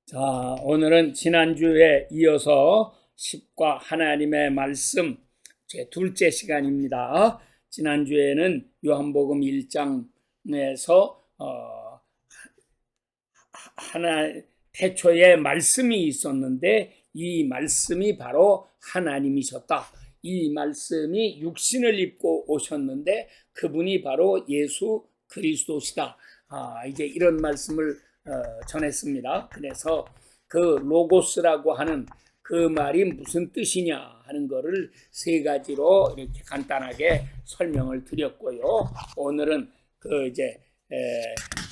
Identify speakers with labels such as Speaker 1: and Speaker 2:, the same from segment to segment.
Speaker 1: 자, 오늘은 지난주에 이어서 십과 하나님의 말씀 제 둘째 시간입니다. 지난주에는 요한복음 1장에서 태초에 말씀이 있었는데 이 말씀이 바로 하나님이셨다. 이 말씀이 육신을 입고 오셨는데 그분이 바로 예수 그리스도시다. 이제 이런 말씀을 전했습니다. 그래서 그 로고스라고 하는 그 말이 무슨 뜻이냐 하는 것을 세 가지로 이렇게 간단하게 설명을 드렸고요. 오늘은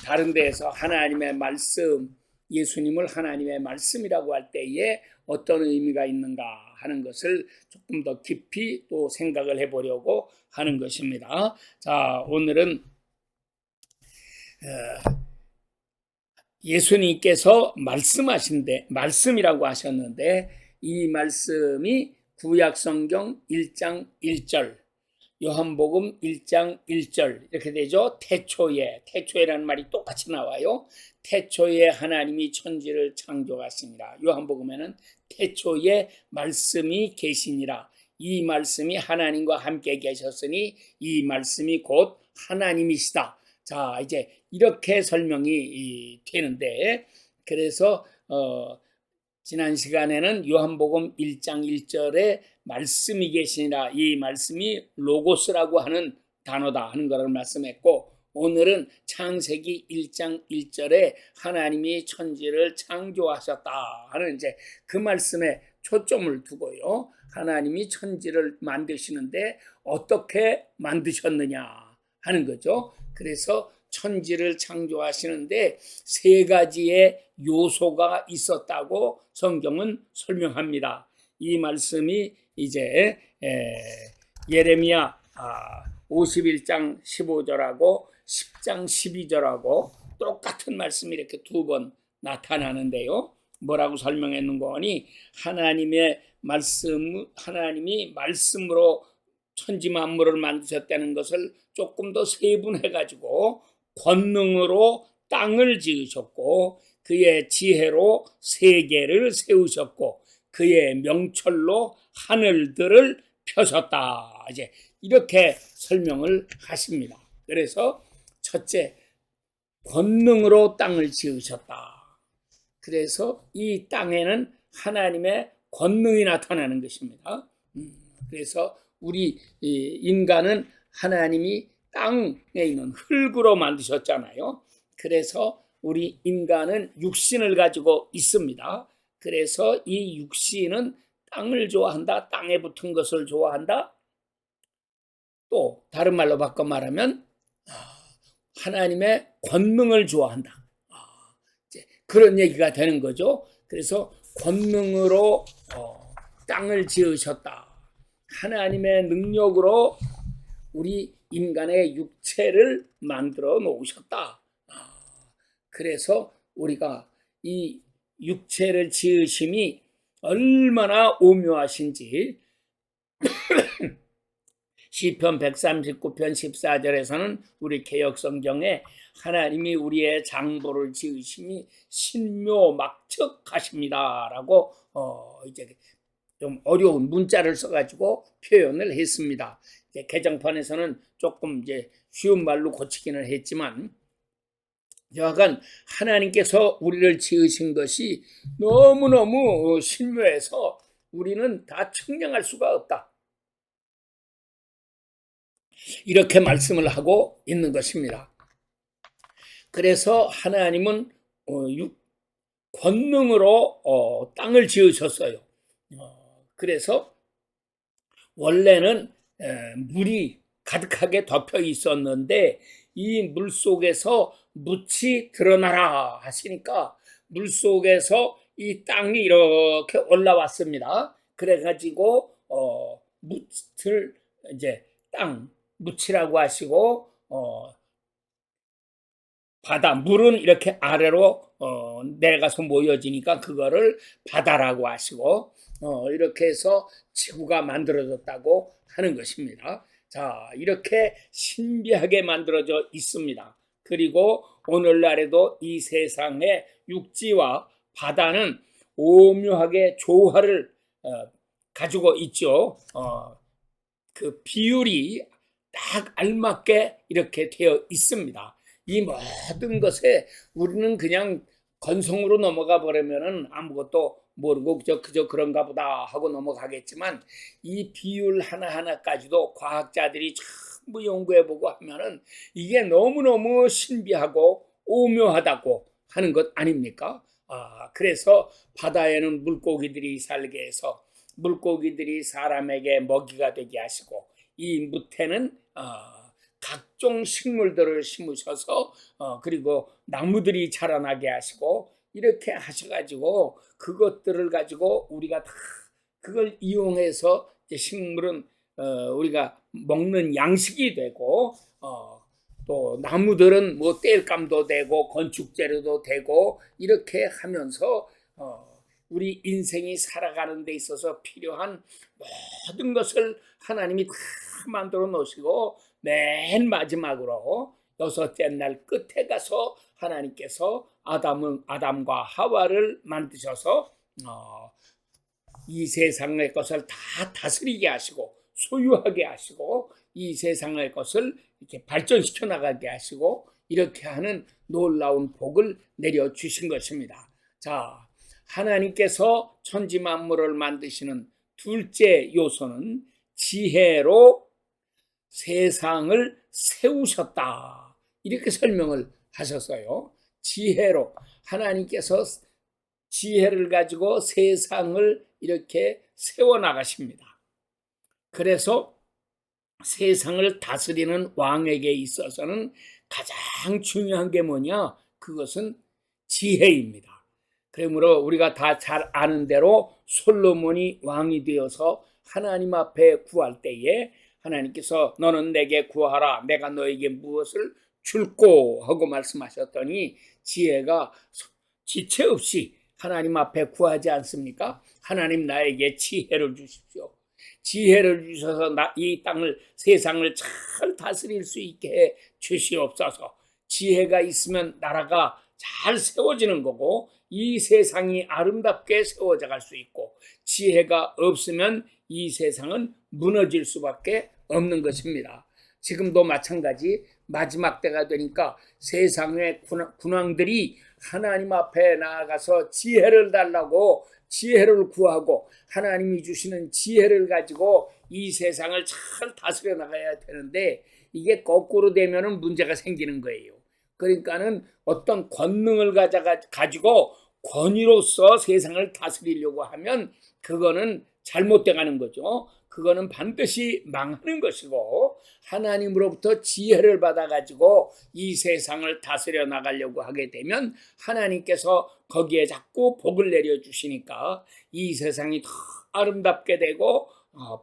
Speaker 1: 다른 데에서 하나님의 말씀, 예수님을 하나님의 말씀이라고 할 때에 어떤 의미가 있는가 하는 것을 조금 더 깊이 또 생각을 해보려고 하는 것입니다. 자, 오늘은 예수님께서 말씀이라고 하셨는데 이 말씀이 구약성경 1장 1절, 요한복음 1장 1절 이렇게 되죠. 태초에라는 말이 똑같이 나와요. 태초에 하나님이 천지를 창조하시니라. 요한복음에는 태초에 말씀이 계시니라. 이 말씀이 하나님과 함께 계셨으니 이 말씀이 곧 하나님이시다. 자, 이제 이렇게 설명이 되는데, 그래서 지난 시간에는 요한복음 1장 1절에 말씀이 계시니라, 이 말씀이 로고스라고 하는 단어다 하는 것을 말씀했고, 오늘은 창세기 1장 1절에 하나님이 천지를 창조하셨다 하는 이제 그 말씀에 초점을 두고요. 하나님이 천지를 만드시는데 어떻게 만드셨느냐 하는 거죠. 그래서 천지를 창조하시는데 세 가지의 요소가 있었다고 성경은 설명합니다. 이 말씀이 이제 예레미야 51장 15절하고 10장 12절하고 똑같은 말씀이 이렇게 두 번 나타나는데요. 뭐라고 설명했는 거니? 하나님이 말씀으로 천지 만물을 만드셨다는 것을 조금 더 세분해가지고 권능으로 땅을 지으셨고 그의 지혜로 세계를 세우셨고 그의 명철로 하늘들을 펴셨다. 이제 이렇게 설명을 하십니다. 그래서 첫째, 권능으로 땅을 지으셨다. 그래서 이 땅에는 하나님의 권능이 나타나는 것입니다. 그래서 우리 인간은 하나님이 땅에 있는 흙으로 만드셨잖아요. 그래서 우리 인간은 육신을 가지고 있습니다. 그래서 이 육신은 땅을 좋아한다. 땅에 붙은 것을 좋아한다. 또 다른 말로 바꿔 말하면 하나님의 권능을 좋아한다. 이제 그런 얘기가 되는 거죠. 그래서 권능으로 땅을 지으셨다. 하나님의 능력으로 우리 인간의 육체를 만들어 놓으셨다. 그래서 우리가 이 육체를 지으심이 얼마나 오묘하신지 시편 139편 14절에서는 우리 개역성경에 하나님이 우리의 장도를 지으심이 신묘막측하십니다 라고 이제 좀 어려운 문자를 써가지고 표현을 했습니다. 개정판에서는 조금 이제 쉬운 말로 고치기는 했지만 여하간 하나님께서 우리를 지으신 것이 너무너무 신묘해서 우리는 다 측량할 수가 없다. 이렇게 말씀을 하고 있는 것입니다. 그래서 하나님은 권능으로 땅을 지으셨어요. 그래서 원래는 물이 가득하게 덮여 있었는데 이 물 속에서 묻이 드러나라 하시니까 물 속에서 이 땅이 이렇게 올라왔습니다. 그래가지고 묻을 이제 묻이라고 하시고 바다 물은 이렇게 아래로 내려가서 모여지니까 그거를 바다라고 하시고 이렇게 해서 지구가 만들어졌다고 하는 것입니다. 자, 이렇게 신비하게 만들어져 있습니다. 그리고 오늘날에도 이 세상의 육지와 바다는 오묘하게 조화를 가지고 있죠. 그 비율이 딱 알맞게 이렇게 되어 있습니다. 이 모든 것에 우리는 그냥 건성으로 넘어가 버리면은 아무것도 모르고 그저 그런가 보다 하고 넘어가겠지만, 이 비율 하나하나까지도 과학자들이 전부 연구해보고 하면은 이게 너무너무 신비하고 오묘하다고 하는 것 아닙니까? 그래서 바다에는 물고기들이 살게 해서 물고기들이 사람에게 먹이가 되게 하시고, 이 무태는 각종 식물들을 심으셔서 그리고 나무들이 자라나게 하시고, 이렇게 하셔가지고 그것들을 가지고 우리가 다 그걸 이용해서 이제 식물은 우리가 먹는 양식이 되고, 또 나무들은 뭐 땔감도 되고 건축 재료도 되고, 이렇게 하면서 우리 인생이 살아가는 데 있어서 필요한 모든 것을 하나님이 다 만들어 놓으시고, 맨 마지막으로 여섯째 날 끝에 가서 하나님께서 아담과 하와를 만드셔서 이 세상의 것을 다 다스리게 하시고 소유하게 하시고, 이 세상의 것을 이렇게 발전시켜 나가게 하시고, 이렇게 하는 놀라운 복을 내려주신 것입니다. 자, 하나님께서 천지 만물을 만드시는 둘째 요소는 지혜로 세상을 세우셨다, 이렇게 설명을 하셨어요. 지혜로, 하나님께서 지혜를 가지고 세상을 이렇게 세워나가십니다. 그래서 세상을 다스리는 왕에게 있어서는 가장 중요한 게 뭐냐? 그것은 지혜입니다. 그러므로 우리가 다 잘 아는 대로 솔로몬이 왕이 되어서 하나님 앞에 구할 때에 하나님께서 너는 내게 구하라, 내가 너에게 무엇을 줄꼬 하고 말씀하셨더니 지혜가 지체 없이 하나님 앞에 구하지 않습니까? 하나님 나에게 지혜를 주십시오. 지혜를 주셔서 이 땅을, 세상을 잘 다스릴 수 있게 해 주시옵소서. 지혜가 있으면 나라가 잘 세워지는 거고, 이 세상이 아름답게 세워져 갈 수 있고, 지혜가 없으면 이 세상은 무너질 수밖에 없는 것입니다. 지금도 마찬가지, 마지막 때가 되니까 세상의 군왕들이 하나님 앞에 나아가서 지혜를 달라고 지혜를 구하고, 하나님이 주시는 지혜를 가지고 이 세상을 잘 다스려 나가야 되는데, 이게 거꾸로 되면은 문제가 생기는 거예요. 그러니까는 어떤 권능을 가지고 권위로서 세상을 다스리려고 하면 그거는 잘못돼 가는 거죠. 그거는 반드시 망하는 것이고, 하나님으로부터 지혜를 받아가지고 이 세상을 다스려 나가려고 하게 되면 하나님께서 거기에 자꾸 복을 내려주시니까 이 세상이 더 아름답게 되고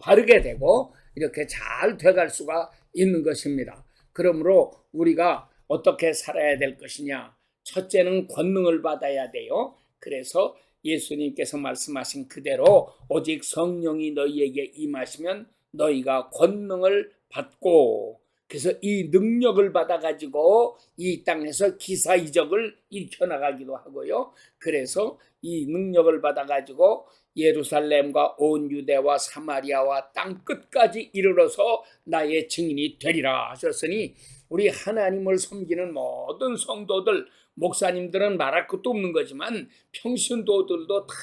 Speaker 1: 바르게 되고 이렇게 잘 돼갈 수가 있는 것입니다. 그러므로 우리가 어떻게 살아야 될 것이냐? 첫째는 권능을 받아야 돼요. 그래서 예수님께서 말씀하신 그대로 오직 성령이 너희에게 임하시면 너희가 권능을 받고, 그래서 이 능력을 받아가지고 이 땅에서 기사이적을 일켜나가기도 하고요. 그래서 이 능력을 받아가지고 예루살렘과 온 유대와 사마리아와 땅 끝까지 이르러서 나의 증인이 되리라 하셨으니, 우리 하나님을 섬기는 모든 성도들, 목사님들은 말할 것도 없는 거지만 평신도들도 다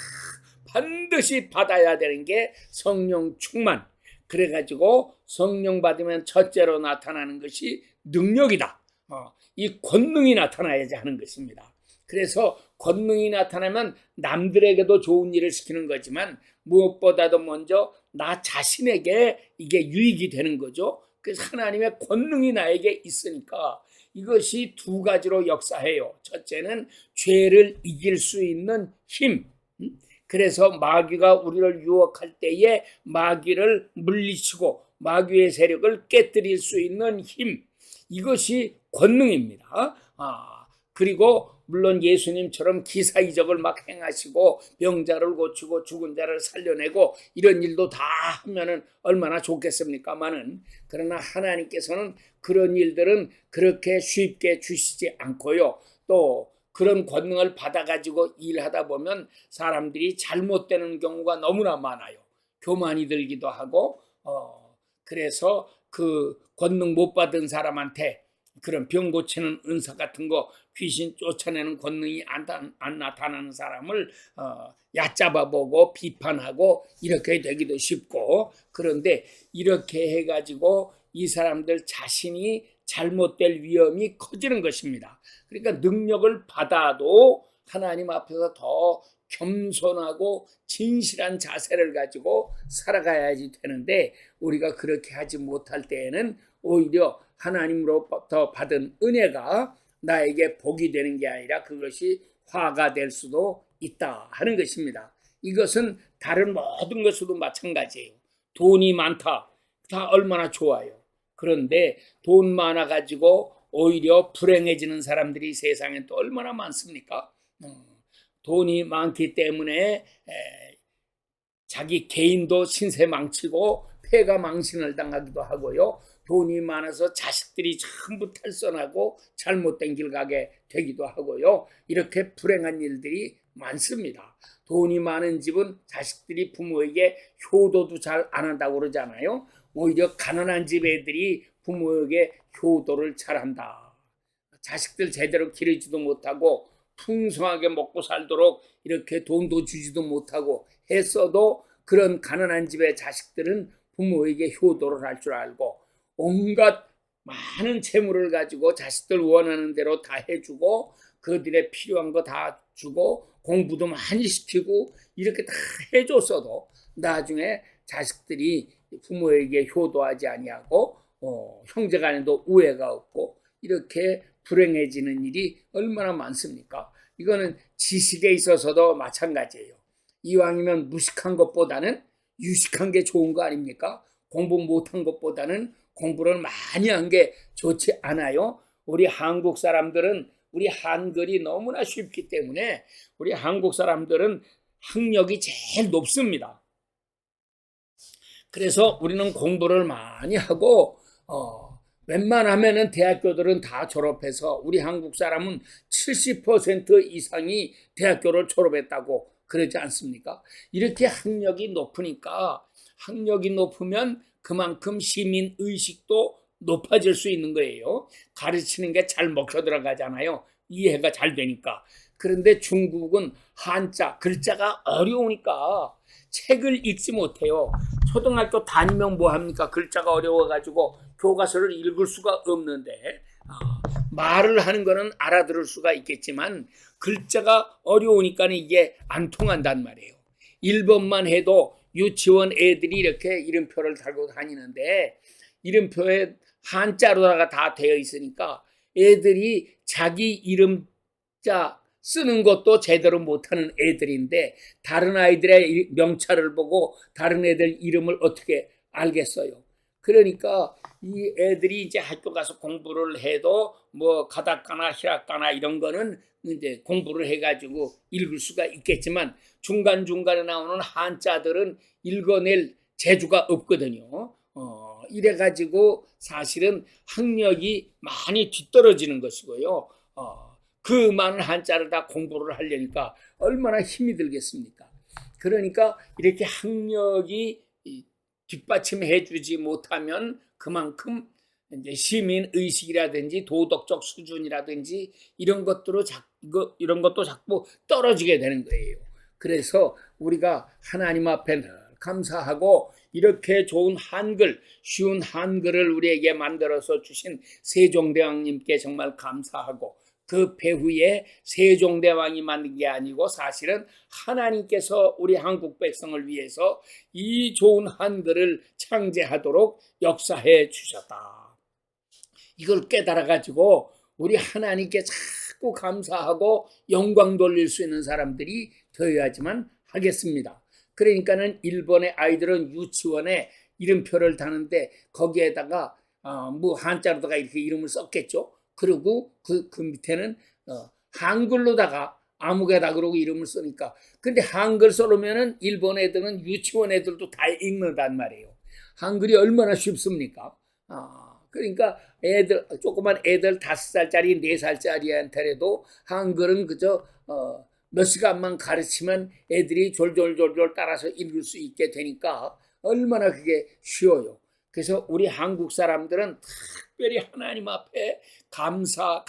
Speaker 1: 반드시 받아야 되는 게 성령 충만. 그래가지고 성령 받으면 첫째로 나타나는 것이 능력이다. 이 권능이 나타나야지 하는 것입니다. 그래서 권능이 나타나면 남들에게도 좋은 일을 시키는 거지만 무엇보다도 먼저 나 자신에게 이게 유익이 되는 거죠. 그래서 하나님의 권능이 나에게 있으니까 이것이 두 가지로 역사해요. 첫째는 죄를 이길 수 있는 힘. 그래서 마귀가 우리를 유혹할 때에 마귀를 물리치고 마귀의 세력을 깨뜨릴 수 있는 힘, 이것이 권능입니다. 그리고 물론 예수님처럼 기사이적을 막 행하시고 병자를 고치고 죽은 자를 살려내고 이런 일도 다 하면은 얼마나 좋겠습니까마는, 그러나 하나님께서는 그런 일들은 그렇게 쉽게 주시지 않고요. 또 그런 권능을 받아가지고 일하다 보면 사람들이 잘못되는 경우가 너무나 많아요. 교만이 들기도 하고 그래서 그 권능 못 받은 사람한테 그런 병 고치는 은사 같은 거, 귀신 쫓아내는 권능이 안 나타나는 사람을 얕잡아 보고 비판하고 이렇게 되기도 쉽고, 그런데 이렇게 해가지고 이 사람들 자신이 잘못될 위험이 커지는 것입니다. 그러니까 능력을 받아도 하나님 앞에서 더 겸손하고 진실한 자세를 가지고 살아가야지 되는데, 우리가 그렇게 하지 못할 때에는 오히려 하나님으로부터 받은 은혜가 나에게 복이 되는 게 아니라 그것이 화가 될 수도 있다 하는 것입니다. 이것은 다른 모든 것으로도 마찬가지예요. 돈이 많다, 다 얼마나 좋아요. 그런데 돈 많아 가지고 오히려 불행해지는 사람들이 세상에 또 얼마나 많습니까? 돈이 많기 때문에 자기 개인도 신세 망치고 폐가 망신을 당하기도 하고요. 돈이 많아서 자식들이 전부 탈선하고 잘못된 길 가게 되기도 하고요. 이렇게 불행한 일들이 많습니다. 돈이 많은 집은 자식들이 부모에게 효도도 잘 안 한다고 그러잖아요. 오히려 가난한 집 애들이 부모에게 효도를 잘한다. 자식들 제대로 기르지도 못하고 풍성하게 먹고 살도록 이렇게 돈도 주지도 못하고 했어도 그런 가난한 집의 자식들은 부모에게 효도를 할 줄 알고 온갖 많은 재물을 가지고 자식들 원하는 대로 다 해주고 그들의 필요한 거 다 주고 공부도 많이 시키고 이렇게 다 해줬어도 나중에 자식들이 부모에게 효도하지 아니하고 형제간에도 우애가 없고 이렇게 불행해지는 일이 얼마나 많습니까? 이거는 지식에 있어서도 마찬가지예요. 이왕이면 무식한 것보다는 유식한 게 좋은 거 아닙니까? 공부 못한 것보다는 공부를 많이 한 게 좋지 않아요? 우리 한국 사람들은 우리 한글이 너무나 쉽기 때문에 우리 한국 사람들은 학력이 제일 높습니다. 그래서 우리는 공부를 많이 하고 웬만하면은 대학교들은 다 졸업해서 우리 한국 사람은 70% 이상이 대학교를 졸업했다고 그러지 않습니까? 이렇게 학력이 높으니까 학력이 높으면 그만큼 시민 의식도 높아질 수 있는 거예요. 가르치는 게 잘 먹혀 들어가잖아요. 이해가 잘 되니까. 그런데 중국은 한자, 글자가 어려우니까 책을 읽지 못해요. 초등학교 다니면 뭐합니까? 글자가 어려워가지고 교과서를 읽을 수가 없는데 말을 하는 거는 알아들을 수가 있겠지만 글자가 어려우니까 이게 안 통한단 말이에요. 1번만 해도 유치원 애들이 이렇게 이름표를 달고 다니는데 이름표에 한자로다가 다 되어 있으니까 애들이 자기 이름자 쓰는 것도 제대로 못하는 애들인데 다른 아이들의 명찰을 보고 다른 애들 이름을 어떻게 알겠어요? 그러니까 이 애들이 이제 학교 가서 공부를 해도 뭐 가다카나 히라카나 이런 거는 이제 공부를 해가지고 읽을 수가 있겠지만 중간중간에 나오는 한자들은 읽어낼 재주가 없거든요. 이래가지고 사실은 학력이 많이 뒤떨어지는 것이고요. 그 많은 한자를 다 공부를 하려니까 얼마나 힘이 들겠습니까? 그러니까 이렇게 학력이 뒷받침해 주지 못하면 그만큼 이제 시민 의식이라든지 도덕적 수준이라든지 이런 것도 자꾸 떨어지게 되는 거예요. 그래서 우리가 하나님 앞에 늘 감사하고 이렇게 좋은 한글, 쉬운 한글을 우리에게 만들어서 주신 세종대왕님께 정말 감사하고 그 배후에 세종대왕이 만든 게 아니고 사실은 하나님께서 우리 한국 백성을 위해서 이 좋은 한글을 창제하도록 역사해 주셨다. 이걸 깨달아가지고 우리 하나님께 자꾸 감사하고 영광 돌릴 수 있는 사람들이 되어야지만 하겠습니다. 그러니까는 일본의 아이들은 유치원에 이름표를 다는데 거기에다가 뭐 한자로다가 이렇게 이름을 썼겠죠. 그리고 그 밑에는 한글로다가 아무개다 그러고 이름을 쓰니까. 근데 한글 써놓으면은 일본 애들은 유치원 애들도 다 읽는단 말이에요. 한글이 얼마나 쉽습니까? 그러니까 조그만 애들 5살짜리 4살짜리한테라도 한글은 그저 몇 시간만 가르치면 애들이 졸졸졸졸 따라서 읽을 수 있게 되니까 얼마나 그게 쉬워요. 그래서 우리 한국 사람들은 특별히 하나님 앞에 감사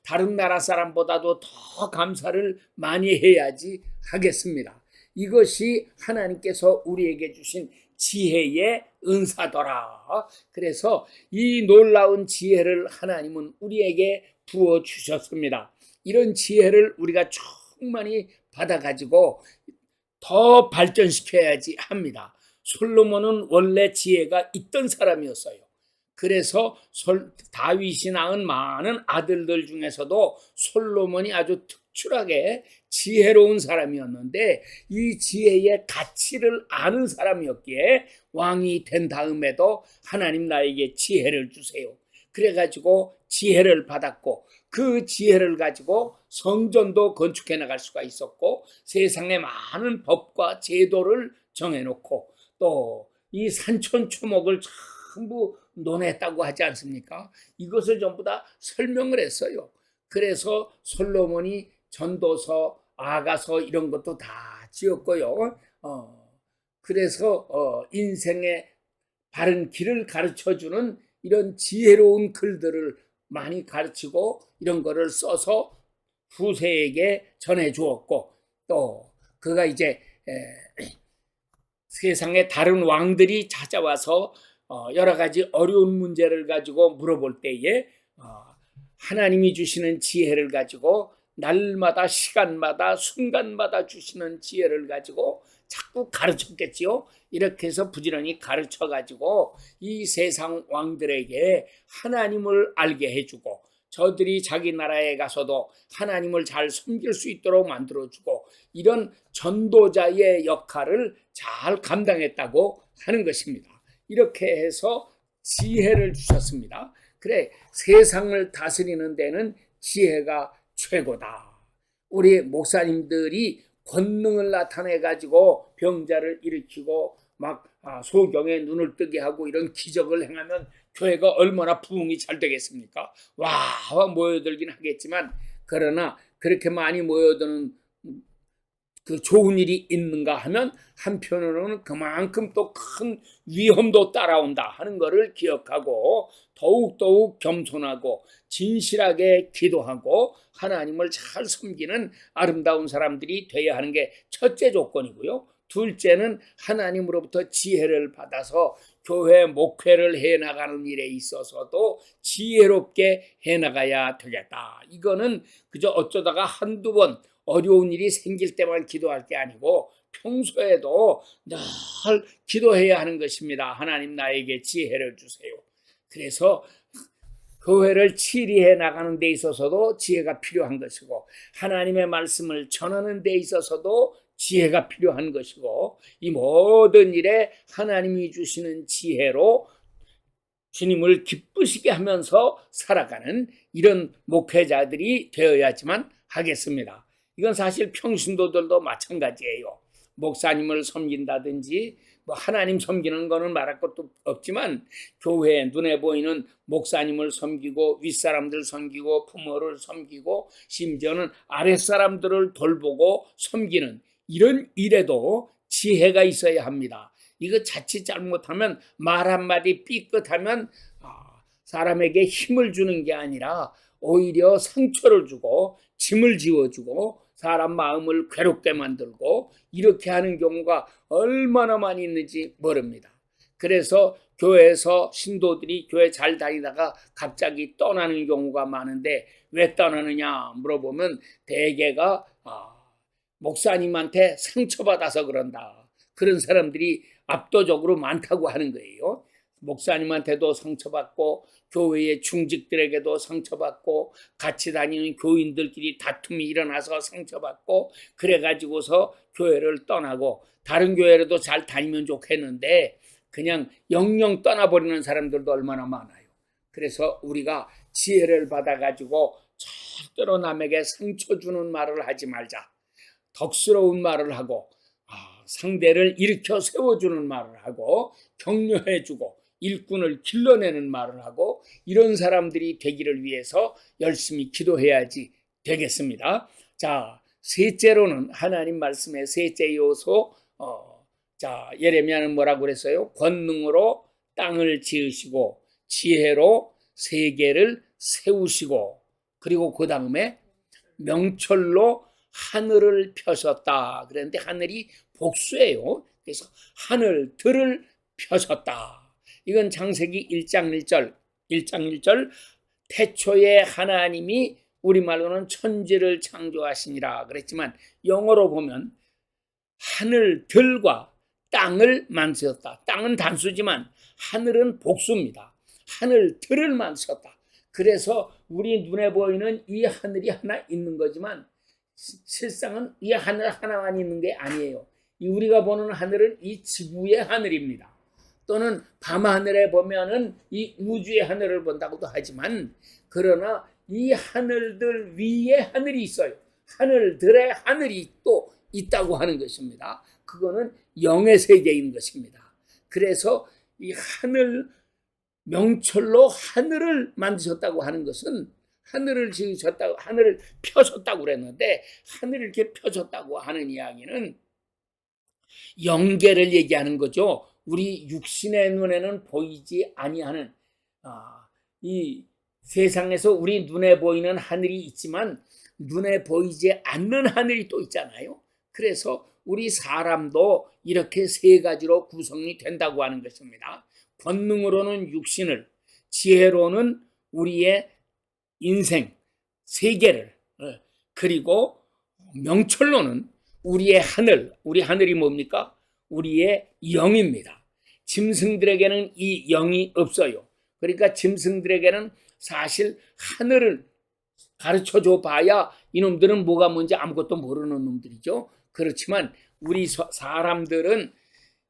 Speaker 1: 다른 나라 사람보다도 더 감사를 많이 해야지 하겠습니다. 이것이 하나님께서 우리에게 주신 지혜의 은사더라. 그래서 이 놀라운 지혜를 하나님은 우리에게 부어 주셨습니다. 이런 지혜를 우리가 충만히 받아가지고 더 발전시켜야지 합니다. 솔로몬은 원래 지혜가 있던 사람이었어요. 그래서 다윗이 낳은 많은 아들들 중에서도 솔로몬이 아주 특출하게 지혜로운 사람이었는데 이 지혜의 가치를 아는 사람이었기에 왕이 된 다음에도 하나님 나에게 지혜를 주세요. 그래가지고 지혜를 받았고 그 지혜를 가지고 성전도 건축해 나갈 수가 있었고 세상에 많은 법과 제도를 정해놓고 또 이 산천초목을 전부 논했다고 하지 않습니까? 이것을 전부 다 설명을 했어요. 그래서 솔로몬이 전도서, 아가서 이런 것도 다 지었고요. 그래서 인생의 바른 길을 가르쳐주는 이런 지혜로운 글들을 많이 가르치고 이런 거를 써서 후세에게 전해주었고 또 그가 이제 세상에 다른 왕들이 찾아와서 여러 가지 어려운 문제를 가지고 물어볼 때에 하나님이 주시는 지혜를 가지고 날마다 시간마다 순간마다 주시는 지혜를 가지고 자꾸 가르쳤겠지요. 이렇게 해서 부지런히 가르쳐 가지고 이 세상 왕들에게 하나님을 알게 해주고 저들이 자기 나라에 가서도 하나님을 잘 섬길 수 있도록 만들어주고 이런 전도자의 역할을 잘 감당했다고 하는 것입니다. 이렇게 해서 지혜를 주셨습니다. 그래, 세상을 다스리는 데는 지혜가 최고다. 우리 목사님들이 권능을 나타내 가지고 병자를 일으키고 막 소경에 눈을 뜨게 하고 이런 기적을 행하면 교회가 얼마나 부흥이 잘 되겠습니까? 와 모여들긴 하겠지만 그러나 그렇게 많이 모여드는 그 좋은 일이 있는가 하면 한편으로는 그만큼 또 큰 위험도 따라온다 하는 것을 기억하고 더욱더욱 겸손하고 진실하게 기도하고 하나님을 잘 섬기는 아름다운 사람들이 되어야 하는 게 첫째 조건이고요. 둘째는 하나님으로부터 지혜를 받아서 교회 목회를 해나가는 일에 있어서도 지혜롭게 해나가야 되겠다. 이거는 그저 어쩌다가 한두 번 어려운 일이 생길 때만 기도할 게 아니고 평소에도 늘 기도해야 하는 것입니다. 하나님 나에게 지혜를 주세요. 그래서 교회를 치리해 나가는 데 있어서도 지혜가 필요한 것이고 하나님의 말씀을 전하는 데 있어서도 지혜가 필요한 것이고 이 모든 일에 하나님이 주시는 지혜로 주님을 기쁘시게 하면서 살아가는 이런 목회자들이 되어야지만 하겠습니다. 이건 사실 평신도들도 마찬가지예요. 목사님을 섬긴다든지 뭐 하나님 섬기는 거는 말할 것도 없지만 교회에 눈에 보이는 목사님을 섬기고 윗사람들 섬기고 부모를 섬기고 심지어는 아랫사람들을 돌보고 섬기는 이런 일에도 지혜가 있어야 합니다. 이거 자칫 잘못하면 말 한마디 삐끗하면 사람에게 힘을 주는 게 아니라 오히려 상처를 주고 짐을 지워주고 사람 마음을 괴롭게 만들고 이렇게 하는 경우가 얼마나 많이 있는지 모릅니다. 그래서 교회에서 신도들이 교회 잘 다니다가 갑자기 떠나는 경우가 많은데 왜 떠나느냐 물어보면 대개가 목사님한테 상처받아서 그런다. 그런 사람들이 압도적으로 많다고 하는 거예요. 목사님한테도 상처받고 교회의 중직들에게도 상처받고 같이 다니는 교인들끼리 다툼이 일어나서 상처받고 그래가지고서 교회를 떠나고 다른 교회라도 잘 다니면 좋겠는데 그냥 영영 떠나버리는 사람들도 얼마나 많아요. 그래서 우리가 지혜를 받아가지고 절대로 남에게 상처 주는 말을 하지 말자. 덕스러운 말을 하고 상대를 일으켜 세워주는 말을 하고 격려해주고 일꾼을 길러내는 말을 하고 이런 사람들이 되기를 위해서 열심히 기도해야지 되겠습니다. 자, 셋째로는 하나님 말씀의 셋째 요소, 자, 예레미야는 뭐라고 그랬어요? 권능으로 땅을 지으시고 지혜로 세계를 세우시고 그리고 그 다음에 명철로 하늘을 펴셨다. 그런데 하늘이 복수예요. 그래서 하늘들을 펴셨다. 이건 창세기 1장 1절 태초에 하나님이 우리말로는 천지를 창조하시니라 그랬지만 영어로 보면 하늘들과 땅을 만드셨다. 땅은 단수지만 하늘은 복수입니다. 하늘들을 만드셨다. 그래서 우리 눈에 보이는 이 하늘이 하나 있는 거지만 실상은 이 하늘 하나만 있는 게 아니에요. 우리가 보는 하늘은 이 지구의 하늘입니다. 또는 밤하늘에 보면은 이 우주의 하늘을 본다고도 하지만 그러나 이 하늘들 위에 하늘이 있어요. 하늘들의 하늘이 또 있다고 하는 것입니다. 그거는 영의 세계인 것입니다. 그래서 이 하늘 명철로 하늘을 만드셨다고 하는 것은 하늘을 지으셨다고 하늘을 펴셨다고 그랬는데 하늘을 이렇게 펴셨다고 하는 이야기는 영계를 얘기하는 거죠. 우리 육신의 눈에는 보이지 아니하는 이 세상에서 우리 눈에 보이는 하늘이 있지만 눈에 보이지 않는 하늘이 또 있잖아요. 그래서 우리 사람도 이렇게 세 가지로 구성이 된다고 하는 것입니다. 권능으로는 육신을, 지혜로는 우리의 인생, 세계를, 그리고 명철로는 우리의 하늘, 우리 하늘이 뭡니까? 우리의 영입니다. 짐승들에게는 이 영이 없어요. 그러니까 짐승들에게는 사실 하늘을 가르쳐줘 봐야 이놈들은 뭐가 뭔지 아무것도 모르는 놈들이죠. 그렇지만 우리 사람들은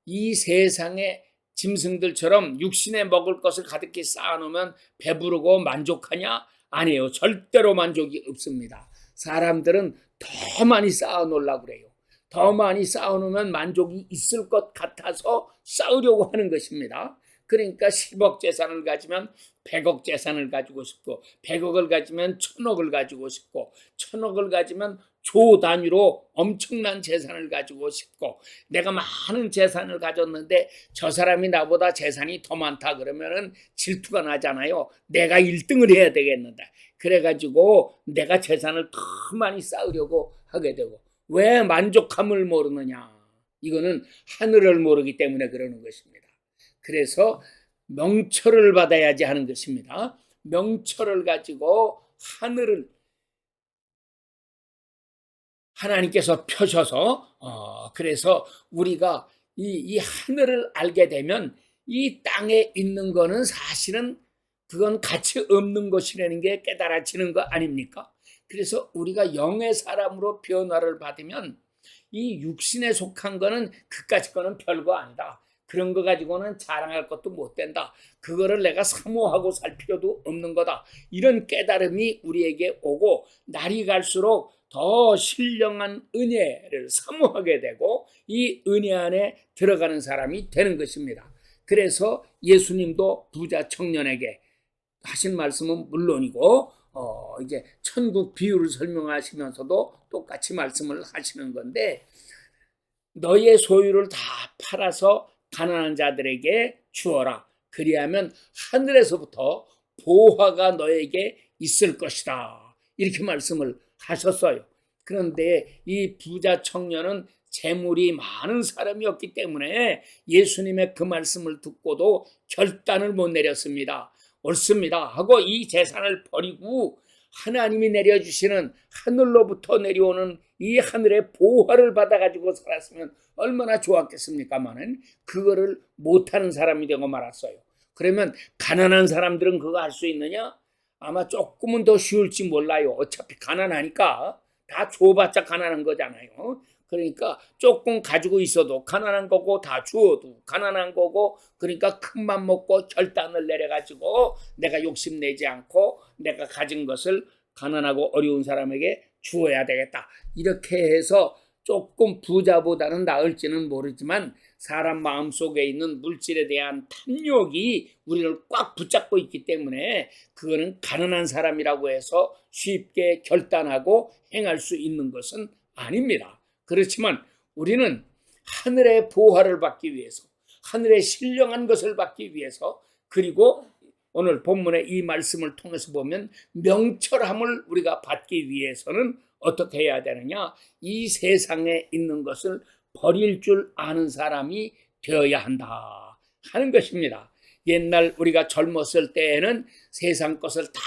Speaker 1: 이 세상의 짐승들처럼 육신에 먹을 것을 가득히 쌓아놓으면 배부르고 만족하냐? 아니에요. 절대로 만족이 없습니다. 사람들은 더 많이 쌓아놓으려고 그래요. 더 많이 쌓아놓으면 만족이 있을 것 같아서 쌓으려고 하는 것입니다. 그러니까 10억 재산을 가지면 100억 재산을 가지고 싶고 100억을 가지면 1000억을 가지고 싶고 1000억을 가지면 조 단위로 엄청난 재산을 가지고 싶고 내가 많은 재산을 가졌는데 저 사람이 나보다 재산이 더 많다 그러면은 질투가 나잖아요. 내가 1등을 해야 되겠는데 그래가지고 내가 재산을 더 많이 쌓으려고 하게 되고 왜 만족함을 모르느냐? 이거는 하늘을 모르기 때문에 그러는 것입니다. 그래서 명철을 받아야지 하는 것입니다. 명철을 가지고 하늘을 하나님께서 펴셔서 그래서 우리가 이 하늘을 알게 되면 이 땅에 있는 거는 사실은 그건 가치 없는 것이라는 게 깨달아지는 거 아닙니까? 그래서 우리가 영의 사람으로 변화를 받으면 이 육신에 속한 거는 그까짓 거는 별거 아니다. 그런 거 가지고는 자랑할 것도 못 된다. 그거를 내가 사모하고 살 필요도 없는 거다. 이런 깨달음이 우리에게 오고 날이 갈수록 더 신령한 은혜를 사모하게 되고 이 은혜 안에 들어가는 사람이 되는 것입니다. 그래서 예수님도 부자 청년에게 하신 말씀은 물론이고 이제 천국 비유를 설명하시면서도 똑같이 말씀을 하시는 건데 너의 소유를 다 팔아서 가난한 자들에게 주어라. 그리하면 하늘에서부터 보화가 너에게 있을 것이다. 이렇게 말씀을 하셨어요. 그런데 이 부자 청년은 재물이 많은 사람이었기 때문에 예수님의 그 말씀을 듣고도 결단을 못 내렸습니다. 옳습니다 하고 이 재산을 버리고 하나님이 내려주시는 하늘로부터 내려오는 이 하늘의 보화를 받아가지고 살았으면 얼마나 좋았겠습니까만은 그거를 못하는 사람이 되고 말았어요. 그러면 가난한 사람들은 그거 할 수 있느냐? 아마 조금은 더 쉬울지 몰라요. 어차피 가난하니까 다 줘봤자 가난한 거잖아요. 그러니까 조금 가지고 있어도 가난한 거고 다 주어도 가난한 거고 그러니까 큰맘 먹고 결단을 내려가지고 내가 욕심내지 않고 내가 가진 것을 가난하고 어려운 사람에게 주어야 되겠다. 이렇게 해서 조금 부자보다는 나을지는 모르지만 사람 마음속에 있는 물질에 대한 탐욕이 우리를 꽉 붙잡고 있기 때문에 그거는 가난한 사람이라고 해서 쉽게 결단하고 행할 수 있는 것은 아닙니다. 그렇지만 우리는 하늘의 보화를 받기 위해서, 하늘의 신령한 것을 받기 위해서, 그리고 오늘 본문의 이 말씀을 통해서 보면 명철함을 우리가 받기 위해서는 어떻게 해야 되느냐? 이 세상에 있는 것을 버릴 줄 아는 사람이 되어야 한다 하는 것입니다. 옛날 우리가 젊었을 때에는 세상 것을 다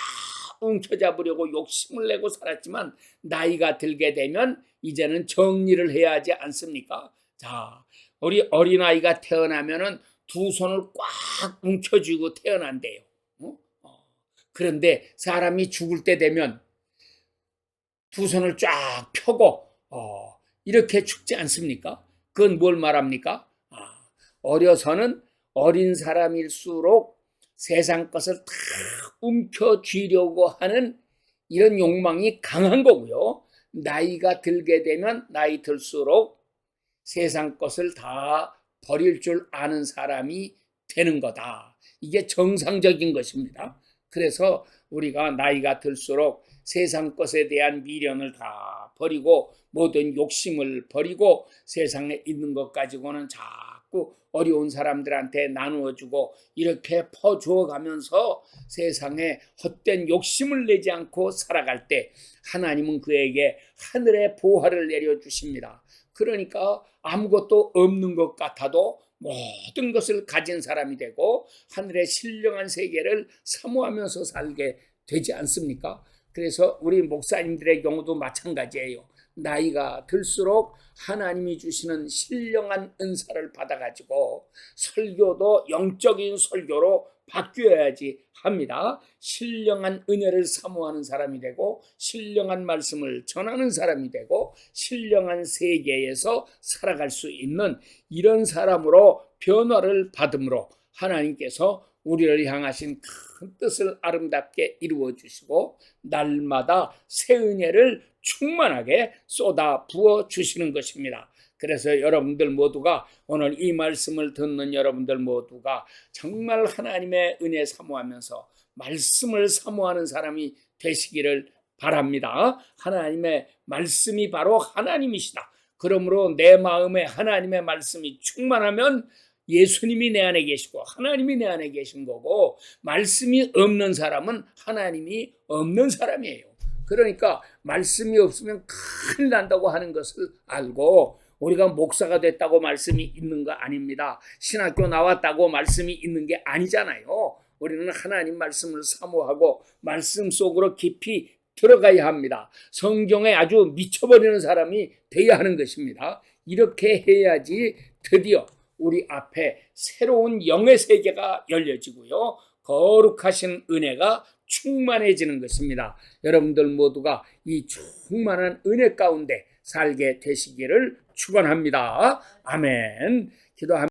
Speaker 1: 움켜잡으려고 욕심을 내고 살았지만 나이가 들게 되면 이제는 정리를 해야 하지 않습니까? 자, 우리 어린아이가 태어나면은 두 손을 꽉 움켜쥐고 태어난대요. 그런데 사람이 죽을 때 되면 두 손을 쫙 펴고 이렇게 죽지 않습니까? 그건 뭘 말합니까? 어려서는 어린 사람일수록 세상 것을 다 움켜쥐려고 하는 이런 욕망이 강한 거고요. 나이가 들게 되면 나이 들수록 세상 것을 다 버릴 줄 아는 사람이 되는 거다. 이게 정상적인 것입니다. 그래서 우리가 나이가 들수록 세상 것에 대한 미련을 다 버리고 모든 욕심을 버리고 세상에 있는 것 가지고는 자꾸 어려운 사람들한테 나누어주고 이렇게 퍼주어 가면서 세상에 헛된 욕심을 내지 않고 살아갈 때 하나님은 그에게 하늘의 보화를 내려주십니다. 그러니까 아무것도 없는 것 같아도 모든 것을 가진 사람이 되고 하늘의 신령한 세계를 사모하면서 살게 되지 않습니까? 그래서 우리 목사님들의 경우도 마찬가지예요. 나이가 들수록 하나님이 주시는 신령한 은사를 받아가지고 설교도 영적인 설교로 바뀌어야지 합니다. 신령한 은혜를 사모하는 사람이 되고 신령한 말씀을 전하는 사람이 되고 신령한 세계에서 살아갈 수 있는 이런 사람으로 변화를 받음으로 하나님께서 우리를 향하신 큰 뜻을 아름답게 이루어 주시고 날마다 새 은혜를 충만하게 쏟아 부어 주시는 것입니다. 그래서 여러분들 모두가 오늘 이 말씀을 듣는 여러분들 모두가 정말 하나님의 은혜 사모하면서 말씀을 사모하는 사람이 되시기를 바랍니다. 하나님의 말씀이 바로 하나님이시다. 그러므로 내 마음에 하나님의 말씀이 충만하면 예수님이 내 안에 계시고 하나님이 내 안에 계신 거고 말씀이 없는 사람은 하나님이 없는 사람이에요. 그러니까 말씀이 없으면 큰일 난다고 하는 것을 알고 우리가 목사가 됐다고 말씀이 있는 거 아닙니다. 신학교 나왔다고 말씀이 있는 게 아니잖아요. 우리는 하나님 말씀을 사모하고 말씀 속으로 깊이 들어가야 합니다. 성경에 아주 미쳐버리는 사람이 되어야 하는 것입니다. 이렇게 해야지 드디어 우리 앞에 새로운 영의 세계가 열려지고요. 거룩하신 은혜가 충만해지는 것입니다. 여러분들 모두가 이 충만한 은혜 가운데 살게 되시기를 축원합니다. 아멘. 기도합니다.